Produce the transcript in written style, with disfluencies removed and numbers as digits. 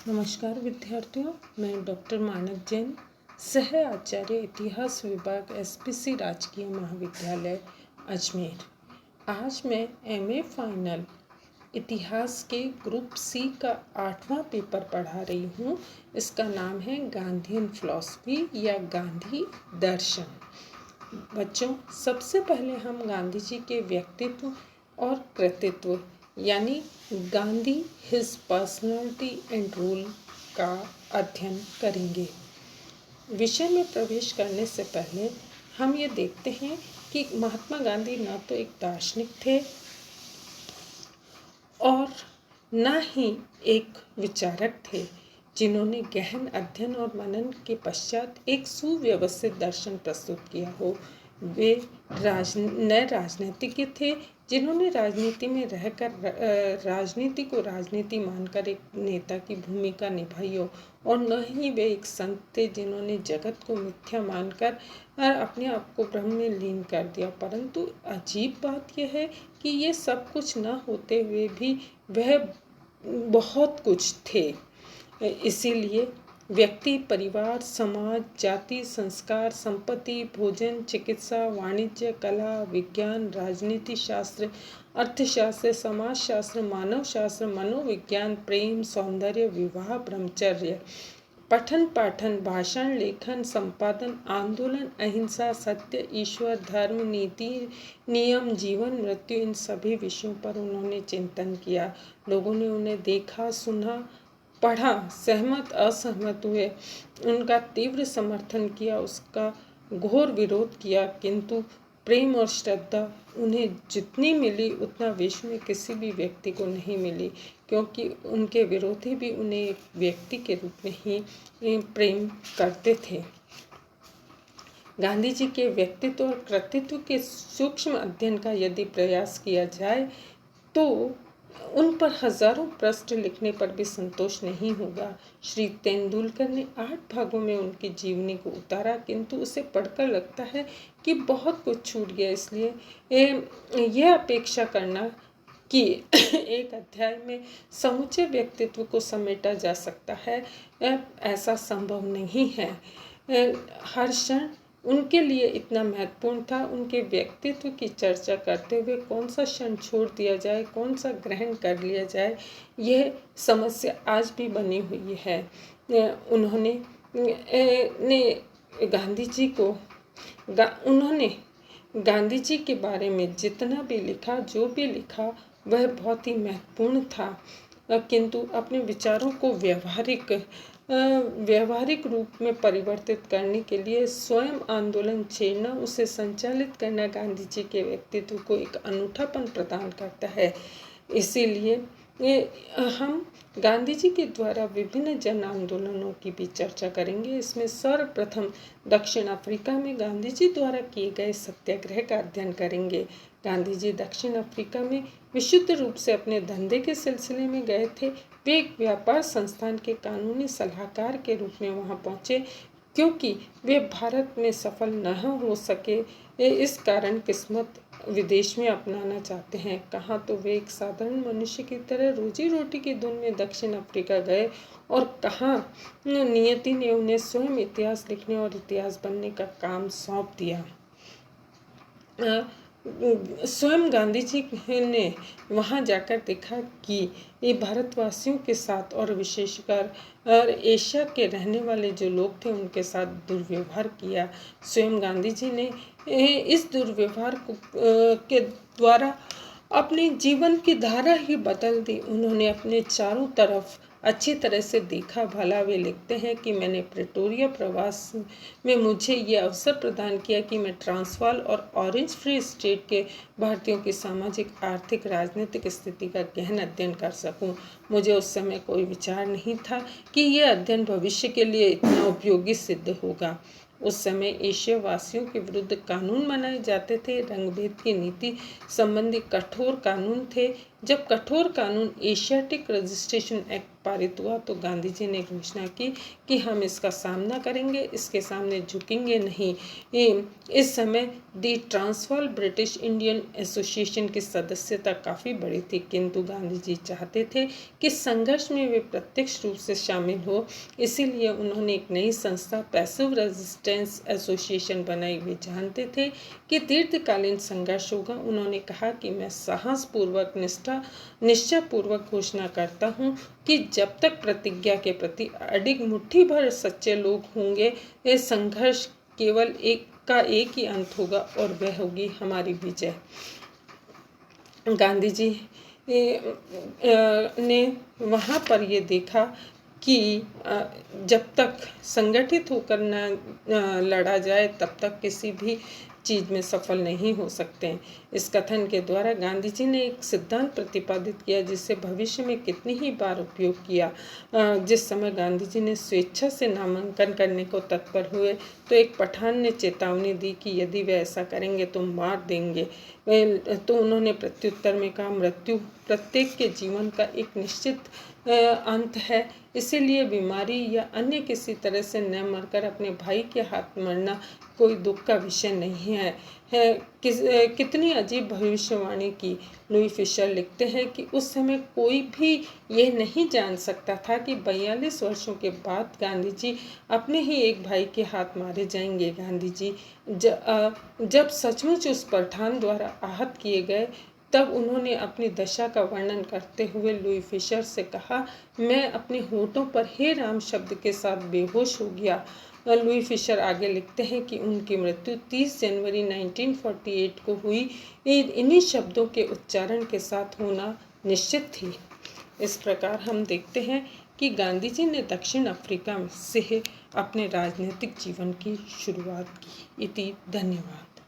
नमस्कार विद्यार्थियों, मैं डॉक्टर मानक जैन, सह आचार्य इतिहास विभाग एसपीसी राजकीय महाविद्यालय अजमेर। आज मैं एमए फाइनल इतिहास के ग्रुप सी का 8वां पेपर पढ़ा रही हूँ। इसका नाम है गांधीयन फिलॉसफी या गांधी दर्शन। बच्चों, सबसे पहले हम गांधी जी के व्यक्तित्व और कृतित्व यानी Gandhi his personality and rule का अध्ययन करेंगे। विषय में प्रवेश करने से पहले हम ये देखते हैं कि महात्मा गांधी न तो एक दार्शनिक थे और न ही एक विचारक थे, जिन्होंने गहन अध्ययन और मनन के पश्चात एक सुव्यवस्थित दर्शन प्रस्तुत किया हो। वे नए राजनीतिज्ञ थे, जिन्होंने राजनीति में रहकर राजनीति को राजनीति मानकर एक नेता की भूमिका निभाई हो, और न ही वे एक संत थे, जिन्होंने जगत को मिथ्या मानकर अपने आप को ब्रह्म में लीन कर दिया। परंतु अजीब बात यह है कि ये सब कुछ न होते हुए भी वह बहुत कुछ थे। इसीलिए व्यक्ति, परिवार, समाज, जाति, संस्कार, संपत्ति, भोजन, चिकित्सा, वाणिज्य, कला, विज्ञान, राजनीति शास्त्र, अर्थशास्त्र, समाजशास्त्र, मानव शास्त्र, मनोविज्ञान, प्रेम, सौंदर्य, विवाह, ब्रह्मचर्य, पठन पाठन, भाषण, लेखन, संपादन, आंदोलन, अहिंसा, सत्य, ईश्वर, धर्म, नीति, नियम, जीवन, मृत्यु, इन सभी विषयों पर उन्होंने चिंतन किया। लोगों ने उन्हें देखा, सुना, पढ़ा, सहमत असहमत हुए, उनका तीव्र समर्थन किया, उसका घोर विरोध किया, किंतु प्रेम और श्रद्धा उन्हें जितनी मिली उतना विश्व में किसी भी व्यक्ति को नहीं मिली, क्योंकि उनके विरोधी भी उन्हें एक व्यक्ति के रूप में ही प्रेम करते थे। गांधी जी के व्यक्तित्व और कृतित्व के सूक्ष्म अध्ययन का यदि प्रयास किया जाए तो उन पर हजारों पृष्ठ लिखने पर भी संतोष नहीं होगा। श्री तेंदुलकर ने 8 भागों में उनकी जीवनी को उतारा, किंतु उसे पढ़कर लगता है कि बहुत कुछ छूट गया। इसलिए यह अपेक्षा करना कि एक अध्याय में समूचे व्यक्तित्व को समेटा जा सकता है, ऐसा संभव नहीं है। हर क्षण उनके लिए इतना महत्वपूर्ण था। उनके व्यक्तित्व की चर्चा करते हुए कौन सा क्षण छोड़ दिया जाए, कौन सा ग्रहण कर लिया जाए, यह समस्या आज भी बनी हुई है। उन्होंने गांधी जी के बारे में जितना भी लिखा, जो भी लिखा, वह बहुत ही महत्वपूर्ण था, किंतु अपने विचारों को व्यवहारिक रूप में परिवर्तित करने के लिए स्वयं आंदोलन छेड़ना, उसे संचालित करना गांधी जी के व्यक्तित्व को एक अनूठापन प्रदान करता है। इसीलिए हम गांधी जी के द्वारा विभिन्न जन आंदोलनों की भी चर्चा करेंगे। इसमें सर्वप्रथम दक्षिण अफ्रीका में गांधी जी द्वारा किए गए सत्याग्रह का अध्ययन करेंगे। गांधी जी दक्षिण अफ्रीका में विशुद्ध रूप से अपने धंधे के सिलसिले में गए थे। वे एक व्यापार संस्थान के कानूनी सलाहकार के रूप में वहां पहुंचे, क्योंकि वे भारत में सफल न हो सके, इस कारण किस्मत विदेश में अपनाना चाहते हैं। कहाँ तो वे एक साधारण मनुष्य की तरह रोजी रोटी की धुन में दक्षिण अफ्रीका गए, और कहाँ नियति ने उन्हें स्वयं इतिहास लिखने और इतिहास बनने का काम सौंप दिया। स्वयं गांधी जी ने वहां जाकर देखा कि ये भारतवासियों के साथ और विशेषकर एशिया के रहने वाले जो लोग थे उनके साथ दुर्व्यवहार किया। स्वयं गांधी जी ने इस दुर्व्यवहार के द्वारा अपने जीवन की धारा ही बदल दी। उन्होंने अपने चारों तरफ अच्छी तरह से देखा भला। वे लिखते हैं कि मैंने प्रेटोरिया प्रवास में मुझे ये अवसर प्रदान किया कि मैं ट्रांसवाल और ऑरेंज फ्री स्टेट के भारतीयों की सामाजिक, आर्थिक, राजनीतिक स्थिति का गहन अध्ययन कर सकूं। मुझे उस समय कोई विचार नहीं था कि यह अध्ययन भविष्य के लिए इतना उपयोगी सिद्ध होगा। उस समय एशिया वासियों के विरुद्ध कानून बनाए जाते थे। रंगभेद की नीति संबंधी कठोर कानून थे। जब कठोर कानून एशियाटिक रजिस्ट्रेशन एक्ट पारित हुआ तो गांधी जी ने घोषणा की कि हम इसका सामना करेंगे, इसके सामने झुकेंगे नहीं। इस समय दी ट्रांसवाल ब्रिटिश इंडियन एसोसिएशन की सदस्यता काफ़ी बड़ी थी, किंतु गांधी जी चाहते थे कि संघर्ष में वे प्रत्यक्ष रूप से शामिल हो। इसीलिए उन्होंने एक नई संस्था पैसिव रेजिस्टेंस एसोसिएशन बनाई। वे जानते थे कि दीर्घकालीन संघर्ष होगा। उन्होंने कहा कि मैं साहसपूर्वक निश्चयपूर्वक घोषणा करता हूँ कि जब तक प्रतिज्ञा के प्रति अडिग मुट्ठी भर सच्चे लोग होंगे, ये संघर्ष केवल एक ही अंत होगा और वह होगी हमारी विजय। गांधी जी ने वहाँ पर ये देखा कि जब तक संगठित होकर न लड़ा जाए तब तक किसी भी चीज़ में सफल नहीं हो सकते हैं। इस कथन के द्वारा गांधी जी ने एक सिद्धांत प्रतिपादित किया जिसे भविष्य में कितनी ही बार उपयोग किया। जिस समय गांधी जी ने स्वेच्छा से नामांकन करने को तत्पर हुए तो एक पठान ने चेतावनी दी कि यदि वे ऐसा करेंगे तो मार देंगे। तो उन्होंने प्रत्युत्तर में कहा, मृत्यु प्रत्येक के जीवन का एक निश्चित अंत है, इसीलिए बीमारी या अन्य किसी तरह से न मरकर अपने भाई के हाथ मरना कोई दुख का विषय नहीं है। कितनी अजीब भविष्यवाणी की। लुई फिशर लिखते हैं कि उस समय कोई भी ये नहीं जान सकता था कि 42 वर्षों के बाद गांधी जी अपने ही एक भाई के हाथ मारे जाएंगे। गांधी जी जब सचमुच उस पठान द्वारा आहत किए गए तब उन्होंने अपनी दशा का वर्णन करते हुए लुई फिशर से कहा, मैं अपने होठों पर हे राम शब्द के साथ बेहोश हो गया। लुई फिशर आगे लिखते हैं कि उनकी मृत्यु 30 जनवरी 1948 को हुई। इन्हीं शब्दों के उच्चारण के साथ होना निश्चित थी। इस प्रकार हम देखते हैं कि गांधी जी ने दक्षिण अफ्रीका से अपने राजनीतिक जीवन की शुरुआत की। इति धन्यवाद।